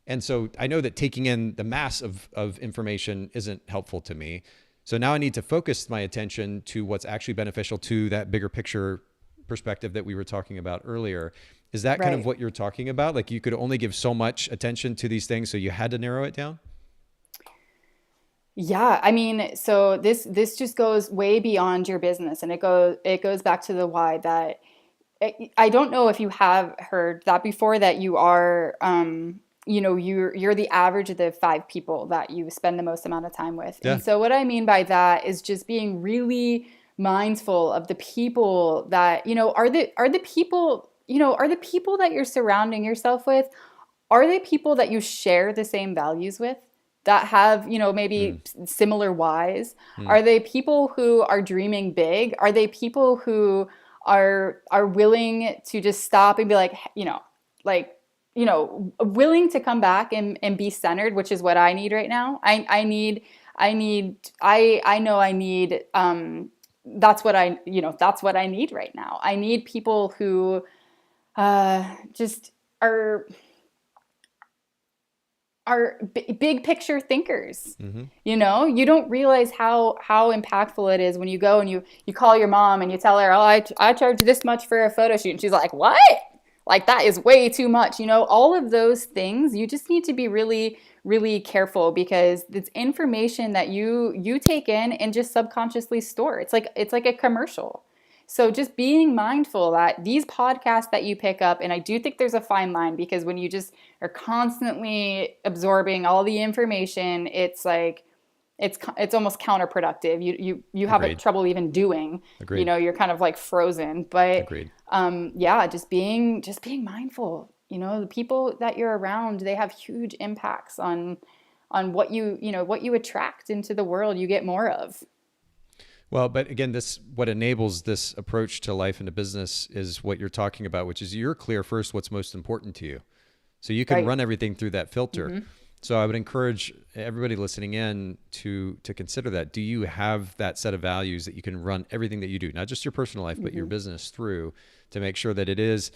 And so I know that taking in the mass of information isn't helpful to me. So now I need to focus my attention to what's actually beneficial to that bigger picture perspective that we were talking about earlier. Is that kind of Right. what you're talking about? Like you could only give so much attention to these things, so you had to narrow it down? Yeah, I mean, so this just goes way beyond your business, and it goes back to the why that I don't know if you have heard that before, that you are you're the average of the five people that you spend the most amount of time with. Yeah. And so what I mean by that is just being really mindful of the people that, are the people, are the people that you're surrounding yourself with, are they people that you share the same values with, that have, Mm, maybe similar whys? mm, Are they people who are dreaming big? Are they people who are willing to just stop and be like, like, willing to come back and be centered, which is what I need right now. I know I need, that's what I need right now. I need people who just are big picture thinkers. mm-hmm. You don't realize how impactful it is when you go and you call your mom and you tell her, oh, I charge this much for a photo shoot, and she's like, what? Like, that is way too much. All of those things, you just need to be really, really careful, because it's information that you take in and just subconsciously store. It's like a commercial. So just being mindful that these podcasts that you pick up, and I do think there's a fine line, because when you just are constantly absorbing all the information, it's like it's almost counterproductive. You have Agreed. trouble even doing. Agreed. You're kind of like frozen. But Agreed. yeah, just being mindful. The people that you're around, they have huge impacts on what you attract into the world. You get more of. Well, but again, what enables this approach to life and to business is what you're talking about, which is you're clear first what's most important to you. So you can Right. run everything through that filter. Mm-hmm. So I would encourage everybody listening in to consider that. Do you have that set of values that you can run everything that you do, not just your personal life, but your business through, to make sure that it is,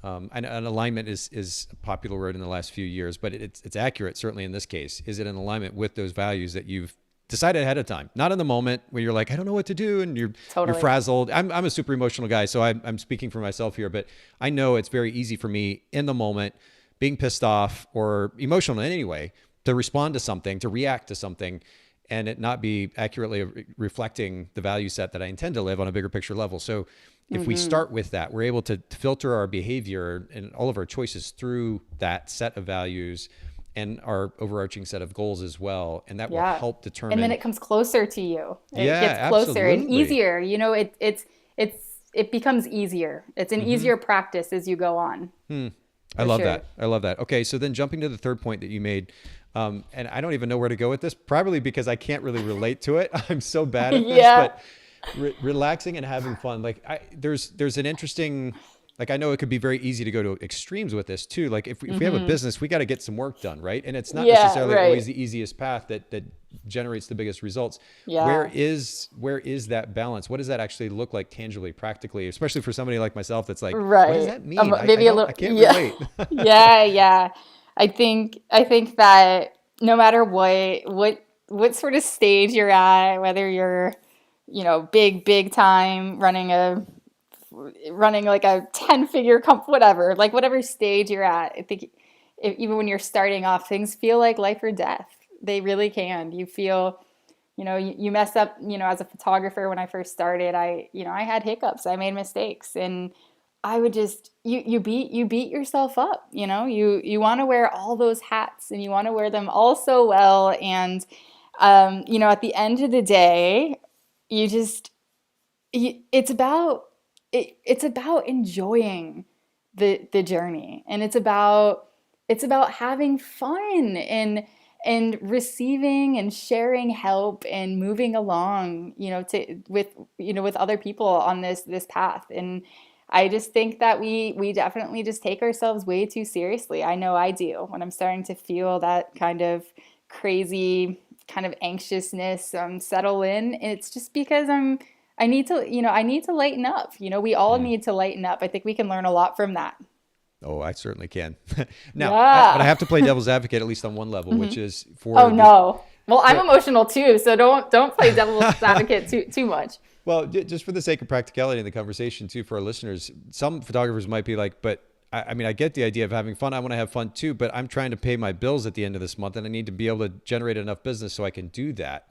and alignment is a popular word in the last few years, but it's accurate, certainly in this case. Is it in alignment with those values that you've decided ahead of time, not in the moment where you're like, I don't know what to do, and you're Totally. frazzled. I'm a super emotional guy, so I'm speaking for myself here, but I know it's very easy for me in the moment, being pissed off or emotional in any way, to respond to something, to react to something, and it not be accurately reflecting the value set that I intend to live on a bigger picture level. So if we start with that, we're able to filter our behavior and all of our choices through that set of values and our overarching set of goals as well. And that will Yeah. help And then determine. it comes closer to you. It Yeah, gets closer and absolutely. easier. It becomes easier. It's an easier practice as you go on. I For love sure. that. I love that. Okay, so then jumping to the third point that you made, and I don't even know where to go with this, probably because I can't really relate to it. I'm so bad at this, Yeah. but relaxing and having fun. Like there's an interesting, like I know it could be very easy to go to extremes with this too. Like if we have a business, we got to get some work done, right? And it's not Yeah, necessarily right. always the easiest path that generates the biggest results. Yeah. Where is that balance? What does that actually look like tangibly, practically, especially for somebody like myself that's like, what does Right. that mean? I Maybe a don't, little. I can't Yeah. relate. Yeah. Yeah. I think that no matter what sort of stage you're at, whether you're, big time running like a 10-figure whatever, like whatever stage you're at, I think even when you're starting off, things feel like life or death. They really can. You feel, you mess up, as a photographer. When I first started, I had hiccups. I made mistakes, and I would just, you beat yourself up. You want to wear all those hats, and you want to wear them all so well. And, at the end of the day, you just, it's about enjoying the journey, and it's about having fun and receiving and sharing help and moving along, with other people on this path. And I just think that we definitely just take ourselves way too seriously. I know I do, when I'm starting to feel that kind of crazy kind of anxiousness settle in. It's just because I need to lighten up. We all Mm. need to lighten up. I think we can learn a lot from that. Oh, I certainly can. Now, but I Yeah. have to play devil's advocate at least on one level, which is Oh for no. Well, I'm for, emotional too, so don't play devil's advocate too much. well, just for the sake of practicality in the conversation too, for our listeners, some photographers might be like, but I mean, I get the idea of having fun. I want to have fun too, but I'm trying to pay my bills at the end of this month, and I need to be able to generate enough business so I can do that.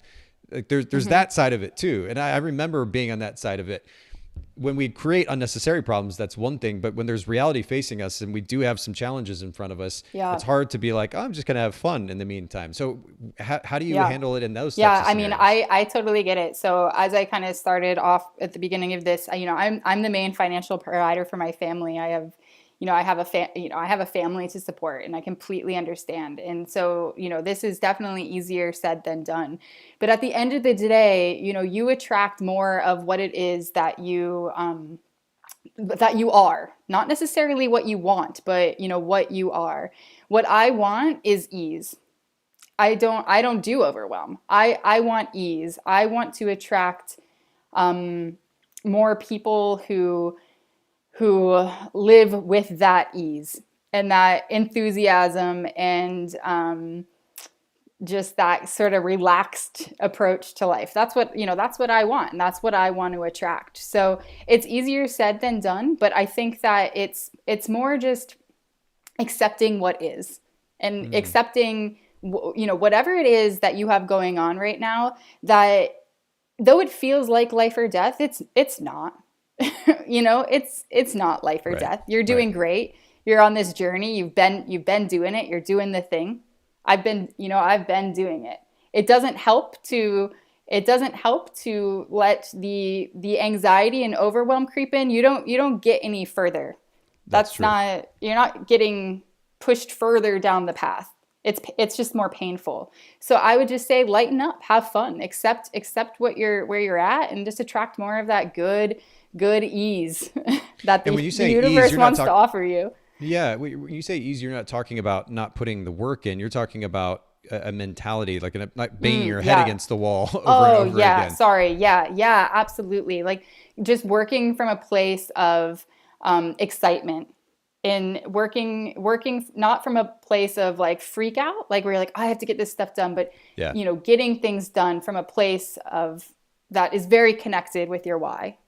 Like there's that side of it too. And I remember being on that side of it. When we create unnecessary problems, that's one thing. But when there's reality facing us and we do have some challenges in front of us, Yeah. it's hard to be like, oh, I'm just going to have fun in the meantime. So how do you Yeah. handle it in those types Yeah, of I mean, scenarios? I totally get it. So as I kind of started off at the beginning of this, I'm the main financial provider for my family. I have, I have a family to support, and I completely understand. And so, this is definitely easier said than done. But at the end of the day, you attract more of what it is that you are, not necessarily what you want, but what you are. What I want is ease. I don't do overwhelm. I want ease. I want to attract more people who live with that ease and that enthusiasm and just that sort of relaxed approach to life. That's what I want, and that's what I want to attract. So it's easier said than done, but I think that it's more just accepting what is, and accepting whatever it is that you have going on right now, that though it feels like life or death, it's not. It's not life or Right. death. You're Right. doing great. You're on this journey. You've been doing it. You're doing the thing. I've been doing it. It doesn't help to let the anxiety and overwhelm creep in. You don't get any further. That's true. You're not getting pushed further down the path. It's just more painful. So I would just say lighten up, have fun, accept where you're at, and just attract more of that good ease that And the when you say ease, universe you're not wants to offer you. Yeah, when you say ease, you're not talking about not putting the work in. You're talking about a mentality, like banging your head Yeah. against the wall over Oh, and over yeah. again. Sorry. Yeah, absolutely. Like just working from a place of excitement, and working not from a place of like freak out, like where you're like, I have to get this stuff done, but Yeah, getting things done from a place of that is very connected with your why.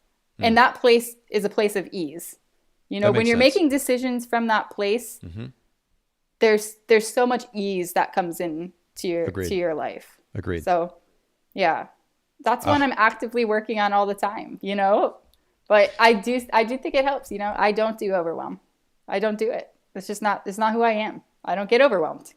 And that place is a place of ease. that When makes you're sense. making decisions from that place, Hmm. there's so much ease that comes in to Agreed. your life. Agreed. So, yeah, that's one Ah, I'm actively working on all the time. But I do think it helps. I don't do overwhelm. I don't do it. It's not who I am. I don't get overwhelmed.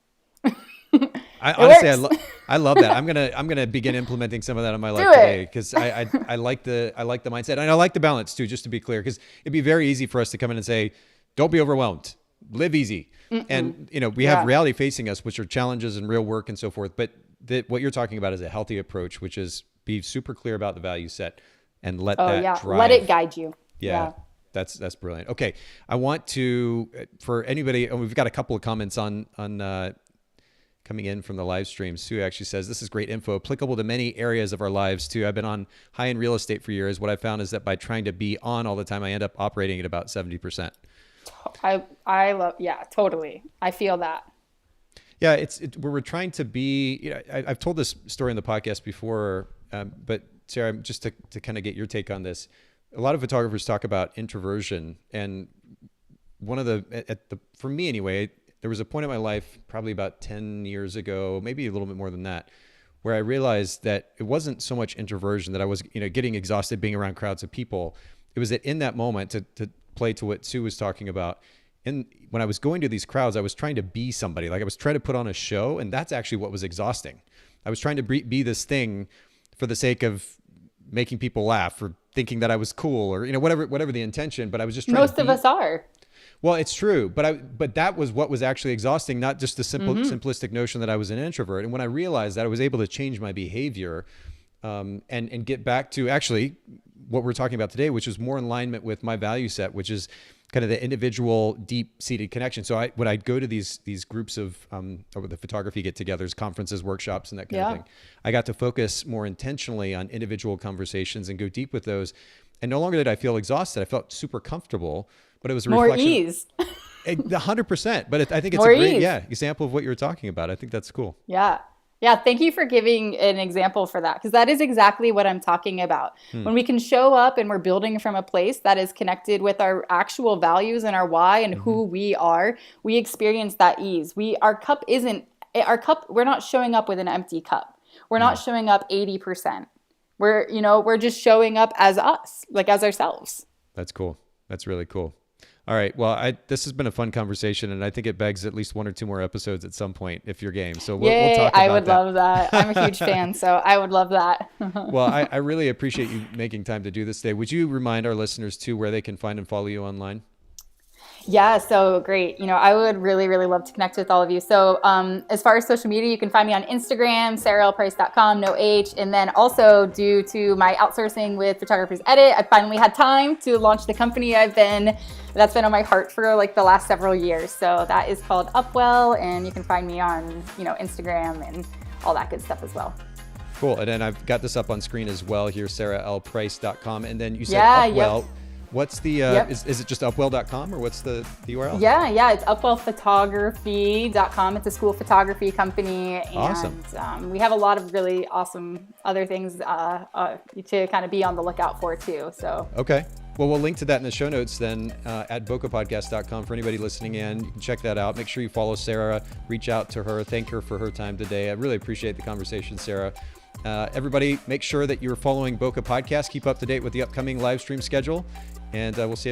I It honestly, works. I love that. I'm gonna begin implementing some of that in my life Do today it. because I like the mindset, and I like the balance too. Just to be clear, because it'd be very easy for us to come in and say, "Don't be overwhelmed, live easy," and we have Yeah. reality facing us, which are challenges and real work and so forth. But what you're talking about is a healthy approach, which is be super clear about the value set and let Oh that yeah. Let it drive. guide you. Yeah, Yeah. that's brilliant. Okay, I want to for anybody. And we've got a couple of comments on coming in from the live stream. Sue actually says this is great info, applicable to many areas of our lives too. I've been on high end real estate for years. What I found is that by trying to be on all the time, I end up operating at about 70%. I love. Yeah. Totally. I feel that. Yeah, where we're trying to be. I've told this story in the podcast before, but Sarah, just to kind of get your take on this, a lot of photographers talk about introversion, and one of for me anyway, there was a point in my life, probably about 10 years ago, maybe a little bit more than that, where I realized that it wasn't so much introversion that I was, getting exhausted being around crowds of people. It was that in that moment, to play to what Sue was talking about, when I was going to these crowds, I was trying to be somebody. Like I was trying to put on a show, and that's actually what was exhausting. I was trying to be this thing for the sake of making people laugh or thinking that I was cool or whatever the intention. But I was just trying to Most of be. us are. Well, it's true, but that was what was actually exhausting, not just the simplistic notion that I was an introvert. And when I realized that, I was able to change my behavior, and get back to actually what we're talking about today, which is more in alignment with my value set, which is kind of the individual, deep-seated connection. So when I'd go to these groups of over the photography get-togethers, conferences, workshops, and that kind of thing, I got to focus more intentionally on individual conversations and go deep with those. And no longer did I feel exhausted; I felt super comfortable. But it was a More reflection. ease. 100%. But I think it's More a great, ease. example of what you were talking about. I think that's cool. Yeah. Yeah, thank you for giving an example for that because that is exactly what I'm talking about. Hmm. When we can show up and we're building from a place that is connected with our actual values and our why and Hmm. who we are, we experience that ease. Our cup isn't our cup, we're not showing up with an empty cup. We're Hmm. not showing up 80%. We're just showing up as us, like as ourselves. That's cool. That's really cool. All right. Well, this has been a fun conversation, and I think it begs at least one or two more episodes at some point if you're game. So we'll Yay, talk I about would that. love that. I'm a huge fan, so I would love that. Well, I really appreciate you making time to do this today. Would you remind our listeners too where they can find and follow you online? Yeah, so great. I would really, really love to connect with all of you. So, as far as social media, you can find me on Instagram, saralprice.com, no H. And then also, due to my outsourcing with Photographers Edit, I finally had time to launch the company that's been on my heart for like the last several years. So, that is called Upwell, and you can find me on, Instagram and all that good stuff as well. Cool. And then I've got this up on screen as well here, saralprice.com. And then you said Yeah, Upwell. yep. What's the, Yep. is it just upwell.com or what's the URL? Yeah, it's upwellphotography.com. It's a school photography company, and Awesome. we have a lot of really awesome other things to kind of be on the lookout for too. So Okay. Well, we'll link to that in the show notes then at bokehpodcast.com for anybody listening in. You can check that out. Make sure you follow Sara, reach out to her, thank her for her time today. I really appreciate the conversation, Sara. Everybody, make sure that you're following Bokeh Podcast. Keep up to date with the upcoming live stream schedule, and we'll see